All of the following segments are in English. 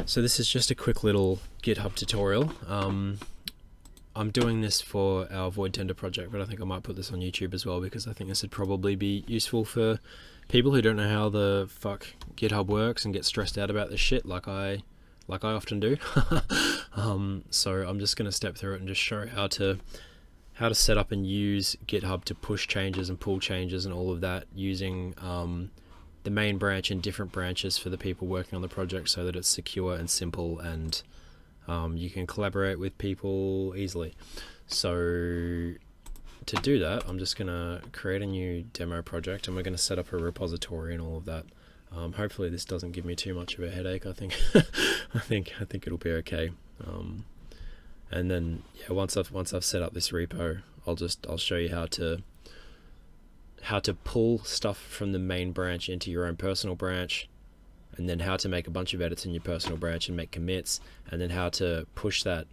So this is just a quick little GitHub tutorial. I'm doing this for our Void Tender project, but I think I might put this on YouTube as well because I think this would probably be useful for people who don't know how the fuck GitHub works and get stressed out about this shit like I often do. So I'm just going to step through it and just show how to set up and use GitHub to push changes and pull changes and all of that using the main branch and different branches for the people working on the project so that it's secure and simple and you can collaborate with people easily. So to do that, I'm just going to create a new demo project and we're going to set up a repository and all of that. Hopefully this doesn't give me too much of a headache. I think I think it'll be okay. And then yeah, once I've set up this repo, I'll show you how to pull stuff from the main branch into your own personal branch, and then how to make a bunch of edits in your personal branch and make commits, and then how to push that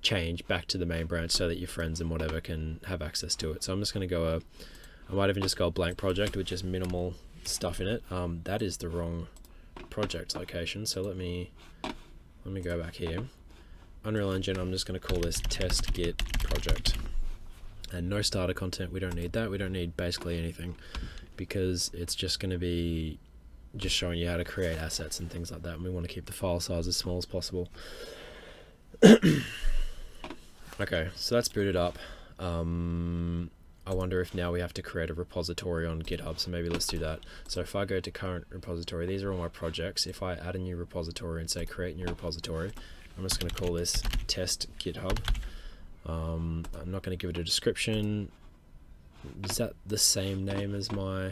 change back to the main branch so that your friends and whatever can have access to it. So I'm just going to go I might even just go a blank project with just minimal stuff in it. That is the wrong project location, so let me go back here. Unreal Engine, I'm just going to call this test git project, and no starter content. We don't need that. We don't need basically anything because it's just going to be just showing you how to create assets and things like that, and we want to keep the file size as small as possible. Okay, so that's booted up. I wonder if now we have to create a repository on GitHub, so maybe let's do that. So if I go to current repository, these are all my projects. If I add a new repository and say create new repository, I'm just going to call this test GitHub. I'm not going to give it a description. Is that the same name as my...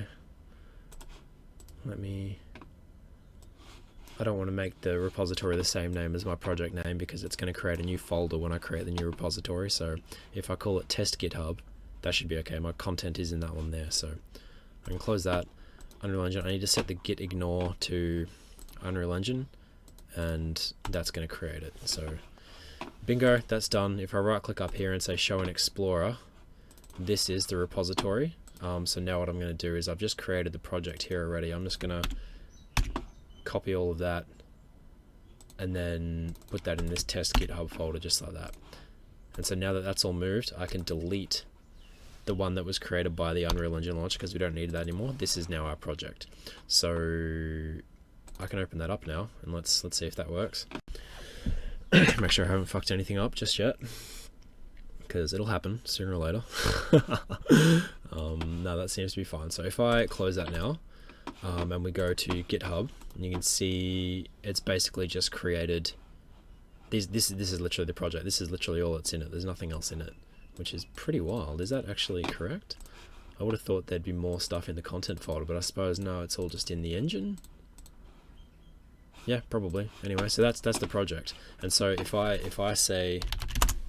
I don't want to make the repository the same name as my project name because it's going to create a new folder when I create the new repository. So if I call it test GitHub, that should be okay. My content is in that one there, so I can close that. Unreal Engine, I need to set the git ignore to Unreal Engine, and that's going to create it. So bingo, that's done. If I right click up here and say show in Explorer, this is the repository. So now what I'm going to do is I've just created the project here already. I'm just going to copy all of that and then put that in this test GitHub folder just like that. And so now that that's all moved, I can delete the one that was created by the Unreal Engine launcher because we don't need that anymore. This is now our project. So I can open that up now and let's see if that works. Make sure I haven't fucked anything up just yet, because it'll happen sooner or later. No, that seems to be fine. So if I close that now, and we go to GitHub, and you can see it's basically just created this is literally the project. This is literally all that's in it. There's nothing else in it, which is pretty wild. Is that actually correct? I would have thought there'd be more stuff in the content folder, but I suppose no, it's all just in the engine. Yeah, probably. Anyway, so that's the project. And so if I say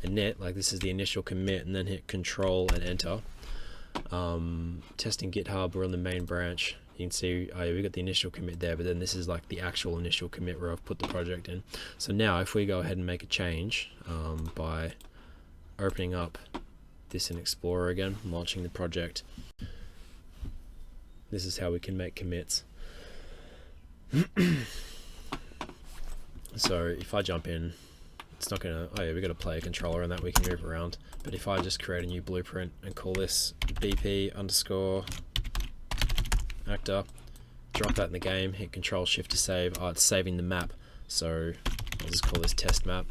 init, like this is the initial commit, and then hit control and enter, testing GitHub, we're on the main branch. You can see we got the initial commit there, but then this is like the actual initial commit where I've put the project in. So now if we go ahead and make a change by opening up this in Explorer again, launching the project, this is how we can make commits. So if I jump in, it's not gonna, oh yeah, we got a player controller and that we can move around. But if I just create a new blueprint and call this BP underscore actor, drop that in the game, hit Control Shift to save. Oh, it's saving the map. So I'll just call this test map.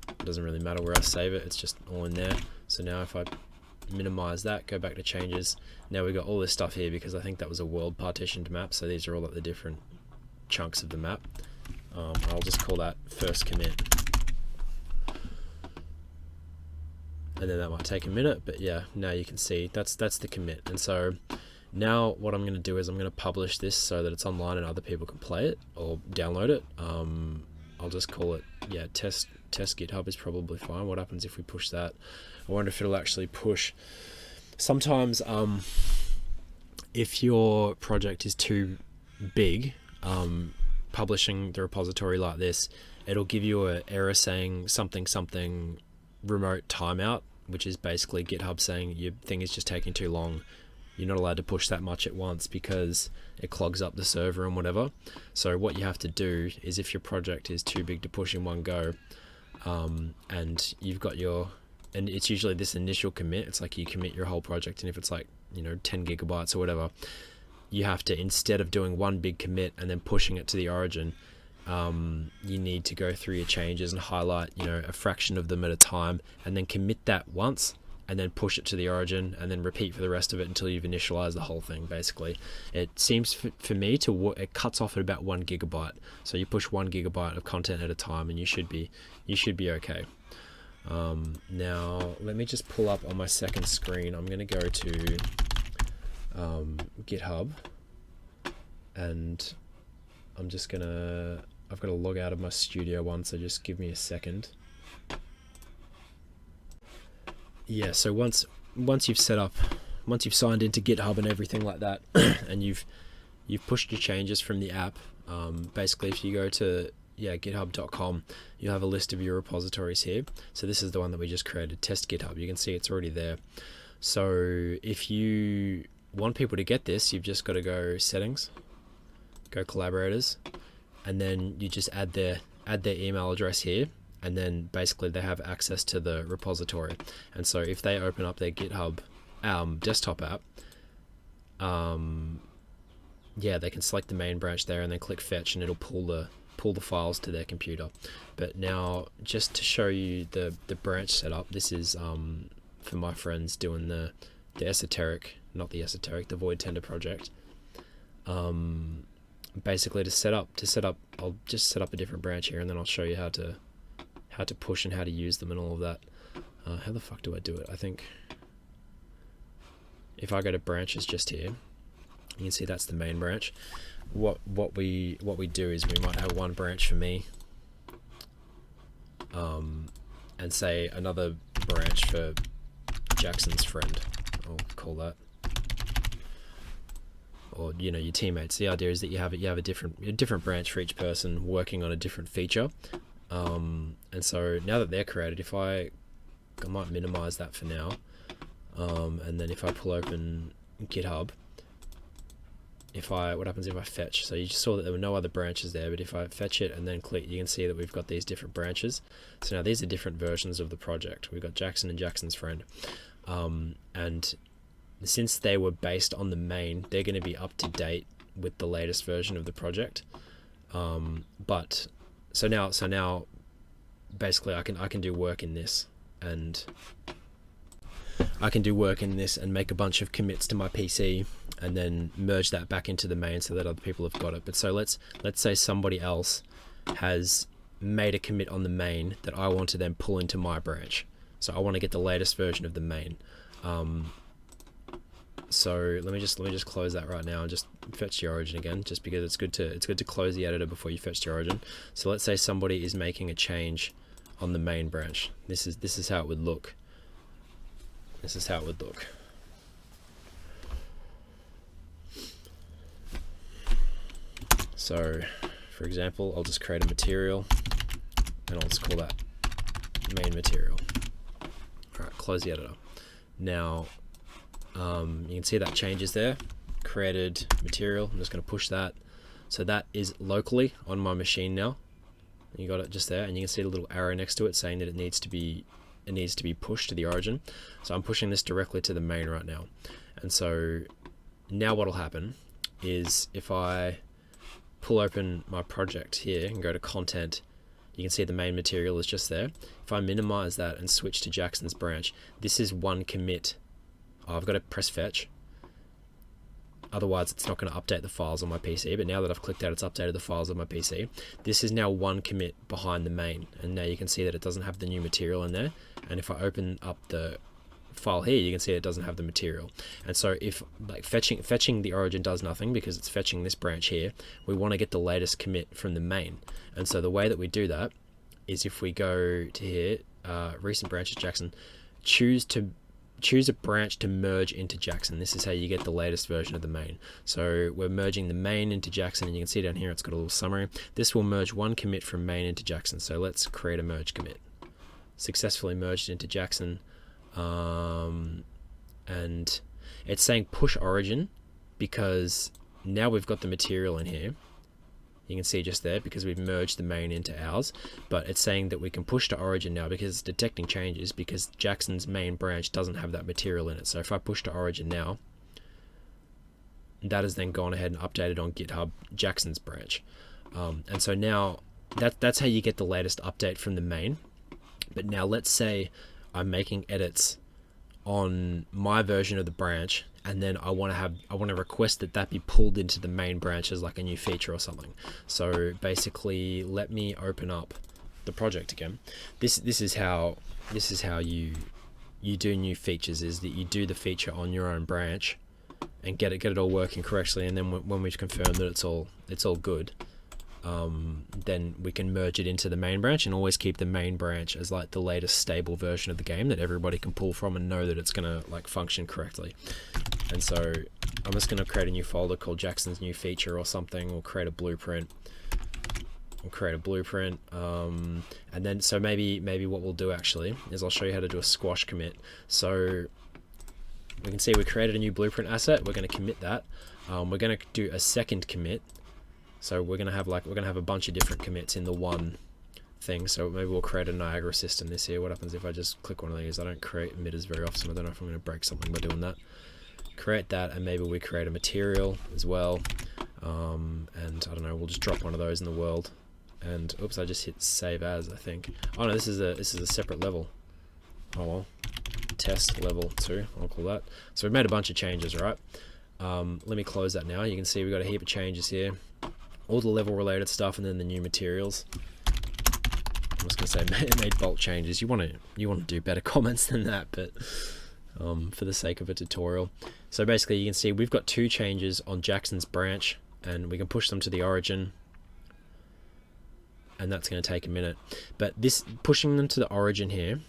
It doesn't really matter where I save it, it's just all in there. So now if I minimize that, go back to changes, now we've got all this stuff here because I think that was a world partitioned map. So these are all like the different chunks of the map. I'll just call that first commit. And then that might take a minute, but yeah, now you can see that's the commit. And so now what I'm going to do is I'm going to publish this so that it's online and other people can play it or download it. I'll just call it, yeah, test GitHub is probably fine. What happens if we push that? I wonder if it'll actually push. Sometimes if your project is too big, publishing the repository like this, it'll give you an error saying something remote timeout, which is basically GitHub saying your thing is just taking too long. you're not allowed to push that much at once because it clogs up the server and whatever. So what you have to do is, if your project is too big to push in one go, and you've got and it's usually this initial commit, it's like you commit your whole project, and if it's like 10 gigabytes or whatever, you have to, instead of doing one big commit and then pushing it to the origin, you need to go through your changes and highlight a fraction of them at a time, and then commit that once, and then push it to the origin, and then repeat for the rest of it until you've initialized the whole thing. Basically, it seems for me it cuts off at about 1 gigabyte. So you push 1 gigabyte of content at a time, and you should be okay. Now let me just pull up on my second screen. I'm going to go to GitHub, and I'm just gonna, I've got to log out of my Studio One, so just give me a second. Yeah, so once you've signed into GitHub and everything like that, and you've pushed your changes from the app, basically if you go to github.com, you'll have a list of your repositories here. So this is the one that we just created, test GitHub. You can see it's already there. So if you want people to get this, you've just got to go settings, go collaborators, and then you just add their email address here, and then basically they have access to the repository. And so if they open up their GitHub desktop app, they can select the main branch there and then click fetch, and it'll pull the files to their computer. But now, just to show you the branch setup, this is for my friends doing the Void Tender project. Basically to set up, I'll just set up a different branch here, and then I'll show you how to push and how to use them and all of that. How the fuck do I do it? I think if I go to branches just here, you can see that's the main branch. What we do is we might have one branch for me, and say another branch for Jackson's friend, I'll call that, or your teammates. The idea is that you have a different branch for each person working on a different feature. And so now that they're created, I might minimize that for now, and then if I pull open GitHub, what happens if I fetch? So you just saw that there were no other branches there, but if I fetch it and then click, you can see that we've got these different branches. So now these are different versions of the project. We've got Jackson and Jackson's friend, and since they were based on the main, they're going to be up to date with the latest version of the project. But so now basically I can do work in this, and make a bunch of commits to my PC, and then merge that back into the main so that other people have got it. But so let's say somebody else has made a commit on the main that I want to then pull into my branch. So I want to get the latest version of the main. So let me just close that right now and just fetch the origin again, just because it's good to close the editor before you fetch the origin. So let's say somebody is making a change on the main branch. This is how it would look. This is how it would look. So, for example, I'll just create a material, and I'll just call that main material. Alright, close the editor. Now, you can see that changes there. Created material. I'm just going to push that. So that is locally on my machine now. You got it just there, and you can see the little arrow next to it saying that it needs to be pushed to the origin. So I'm pushing this directly to the main right now. And so now what'll happen is if I pull open my project here and go to content, you can see the main material is just there. If I minimize that and switch to Jackson's branch, this is one commit. I've got to press fetch, otherwise it's not going to update the files on my PC. But now that I've clicked that, it's updated the files on my PC. This is now one commit behind the main, and now you can see that it doesn't have the new material in there. And if I open up the file here, you can see it doesn't have the material. And so if fetching the origin does nothing because it's fetching this branch here, we want to get the latest commit from the main. And so the way that we do that is if we go to here, recent branches Jackson, choose a branch to merge into Jackson. This is how you get the latest version of the main. So we're merging the main into Jackson, and you can see down here it's got a little summary. This will merge one commit from main into Jackson. So let's create a merge commit. Successfully merged into Jackson. And it's saying push origin because now we've got the material in here. You can see just there because we've merged the main into ours, but it's saying that we can push to origin now because it's detecting changes because Jackson's main branch doesn't have that material in it. So if I push to origin now, that has then gone ahead and updated on GitHub Jackson's branch. And so now that's how you get the latest update from the main. But now let's say I'm making edits on my version of the branch, and then I want to request that be pulled into the main branch as like a new feature or something. So basically, let me open up the project again. This is how you do new features, is that you do the feature on your own branch and get it all working correctly, and then when we've confirmed that it's all good, then we can merge it into the main branch and always keep the main branch as like the latest stable version of the game that everybody can pull from and know that it's gonna like function correctly. And so I'm just gonna create a new folder called Jackson's new feature or something. We'll create a blueprint. And then so maybe what we'll do actually is I'll show you how to do a squash commit. So we can see we created a new blueprint asset. We're going to commit that. We're going to do a second commit. So we're going to have a bunch of different commits in the one thing. So maybe we'll create a Niagara system this here. What happens if I just click one of these? I don't create emitters very often. I don't know if I'm going to break something by doing that. Create that, and maybe we create a material as well. And I don't know, we'll just drop one of those in the world. And oops, I just hit save as, I think. Oh no, this is a separate level. Oh well. Test level 2, I'll call that. So we've made a bunch of changes, right? Let me close that now. You can see we've got a heap of changes here, all the level related stuff, and then the new materials. I'm just gonna say made bulk changes. You want to do better comments than that, but for the sake of a tutorial. So basically you can see we've got 2 changes on Jackson's branch, and we can push them to the origin, and that's going to take a minute. But this pushing them to the origin here,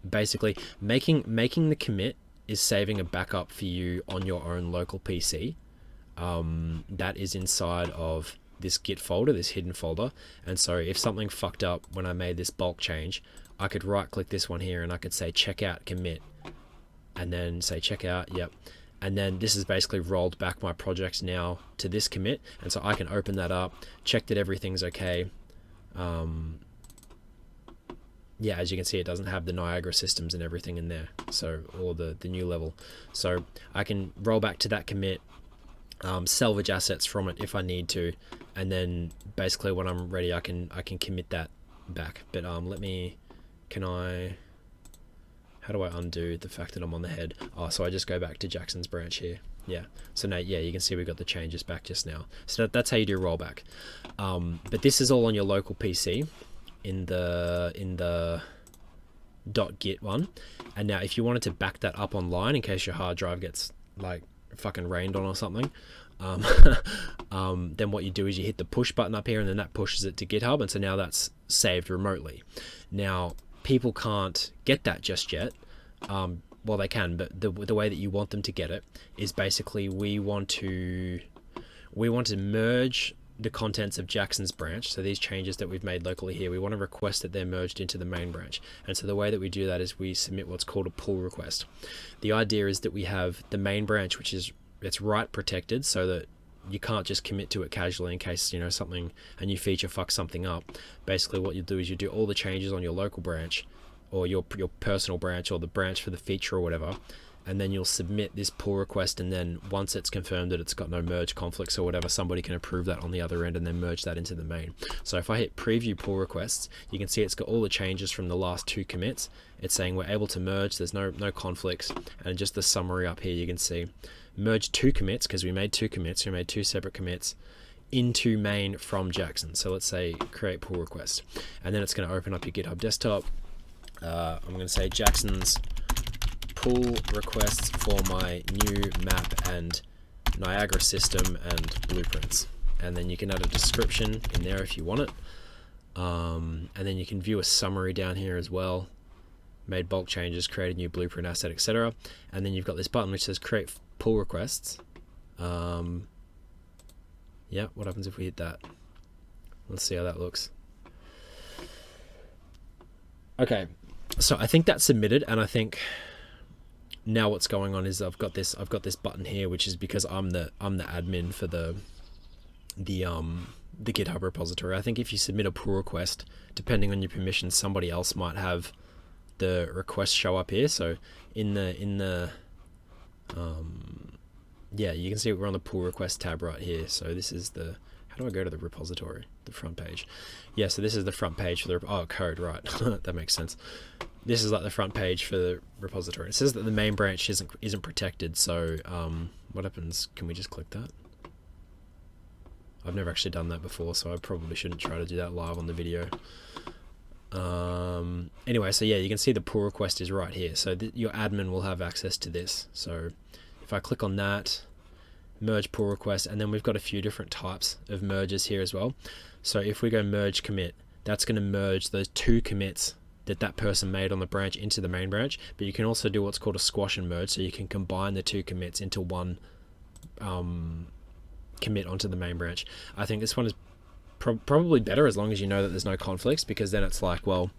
basically making the commit is saving a backup for you on your own local PC. That is inside of this Git folder, this hidden folder. And so if something fucked up when I made this bulk change, I could right click this one here and I could say checkout commit, and then say checkout, yep. And then this is basically rolled back my project now to this commit, and so I can open that up, check that everything's okay. Yeah, as you can see, it doesn't have the Niagara systems and everything in there, so or the new level. So I can roll back to that commit, salvage assets from it if I need to, and then basically when I'm ready, I can commit that back. But how do I undo the fact that I'm on the head? Oh, so I just go back to Jackson's branch here. Yeah. So now, yeah, you can see we got the changes back just now. So that's how you do rollback. But this is all on your local PC in the .git one. And now if you wanted to back that up online in case your hard drive gets like fucking rained on or something, then what you do is you hit the push button up here, and then that pushes it to GitHub, and so now that's saved remotely. Now people can't get that just yet. Well, they can, but the way that you want them to get it is basically we want to merge the contents of Jackson's branch. So these changes that we've made locally here, we want to request that they're merged into the main branch. And so the way that we do that is we submit what's called a pull request. The idea is that we have the main branch, which is it's write protected, so that you can't just commit to it casually in case, you know, a new feature fucks something up. Basically what you do is you do all the changes on your local branch, or your personal branch, or the branch for the feature or whatever, and then you'll submit this pull request, and then once it's confirmed that it's got no merge conflicts or whatever, somebody can approve that on the other end and then merge that into the main. So if I hit preview pull requests, you can see it's got all the changes from the last 2 commits. It's saying we're able to merge, there's no conflicts, and just the summary up here you can see merge 2 commits, because we made 2 commits, we made 2 separate commits into main from Jackson. So let's say create pull request, and then it's going to open up your GitHub desktop. I'm going to say Jackson's pull requests for my new map and Niagara system and blueprints, and then you can add a description in there if you want it, and then you can view a summary down here as well. Made bulk changes, created new blueprint asset, etc. And then you've got this button which says create pull requests. Yeah, what happens if we hit that? Let's see how that looks. Okay, so I think that's submitted, and I think now what's going on is I've got this button here, which is because I'm the admin for the GitHub repository. I think if you submit a pull request, depending on your permissions, somebody else might have the request show up here. So in the yeah, you can see we're on the pull request tab right here. So this is the, how do I go to the repository? The front page. Yeah, so this is the front page for the code, right? That makes sense. This is like the front page for the repository. It says that the main branch isn't protected. So what happens? Can we just click that? I've never actually done that before, so I probably shouldn't try to do that live on the video. Anyway, so yeah, you can see the pull request is right here. So your admin will have access to this. So if I click on that, merge pull request, and then we've got a few different types of merges here as well. So if we go merge commit, that's going to merge those two commits that person made on the branch into the main branch. But you can also do what's called a squash and merge, so you can combine the two commits into one commit onto the main branch. I think this one is probably better as long as you know that there's no conflicts, because then it's like, well,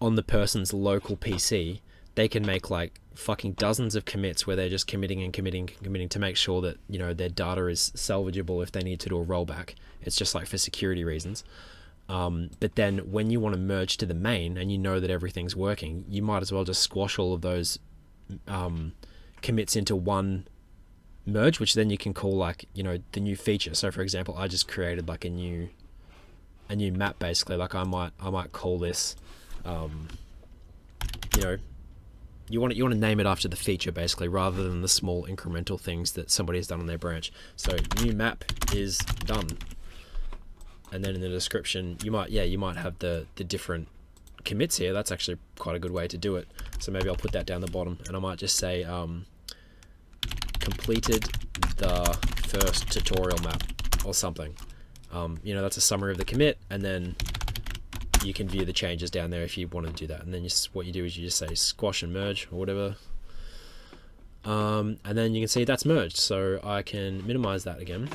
on the person's local PC, they can make like fucking dozens of commits where they're just committing and committing and committing to make sure that, you know, their data is salvageable if they need to do a rollback. It's just like for security reasons. But then when you want to merge to the main and you know that everything's working, you might as well just squash all of those commits into one merge, which then you can call like, you know, the new feature. So for example, I just created like a new map basically. Like I might call this, you know, you want to name it after the feature basically, rather than the small incremental things that somebody has done on their branch. So new map is done. And then in the description, you might have the different commits here. That's actually quite a good way to do it. So maybe I'll put that down the bottom, and I might just say completed the first tutorial map or something. You know, that's a summary of the commit, and then you can view the changes down there if you want to do that. And then what you do is you just say squash and merge or whatever. And then you can see that's merged. So I can minimize that again.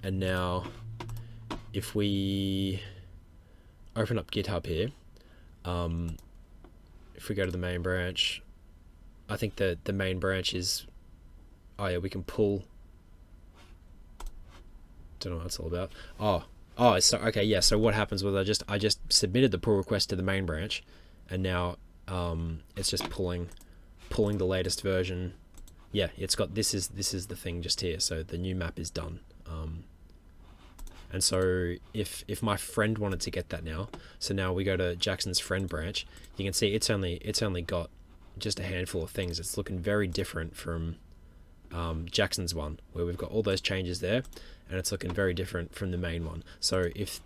And now if we open up GitHub here, if we go to the main branch, I think the main branch is, oh yeah, we can pull, don't know what it's all about. Oh, so okay, yeah. So what happens was I just submitted the pull request to the main branch, and now it's just pulling the latest version. Yeah, it's got this is the thing just here. So the new map is done. And so if my friend wanted to get that now, so now we go to Jackson's friend branch, you can see it's only got just a handful of things. It's looking very different from Jackson's one, where we've got all those changes there, and it's looking very different from the main one. So if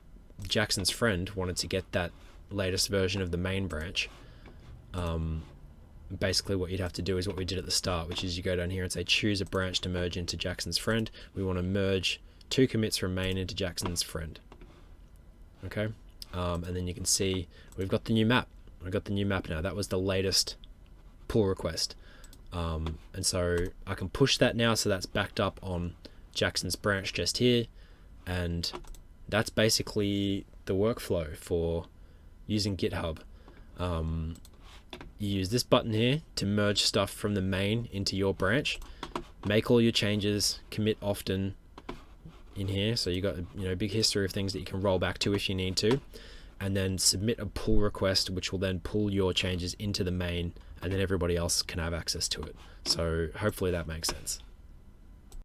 Jackson's friend wanted to get that latest version of the main branch, basically what you'd have to do is what we did at the start, which is you go down here and say choose a branch to merge into Jackson's friend. We want to merge two commits from main into Jackson's friend. Okay, and then you can see we've got the new map. I've got the new map now. That was the latest pull request. And so I can push that now, so that's backed up on Jackson's branch just here, and that's basically the workflow for using GitHub. You use this button here to merge stuff from the main into your branch, make all your changes, commit often in here, so you got, you know, a big history of things that you can roll back to if you need to, and then submit a pull request, which will then pull your changes into the main, and then everybody else can have access to it. So hopefully that makes sense.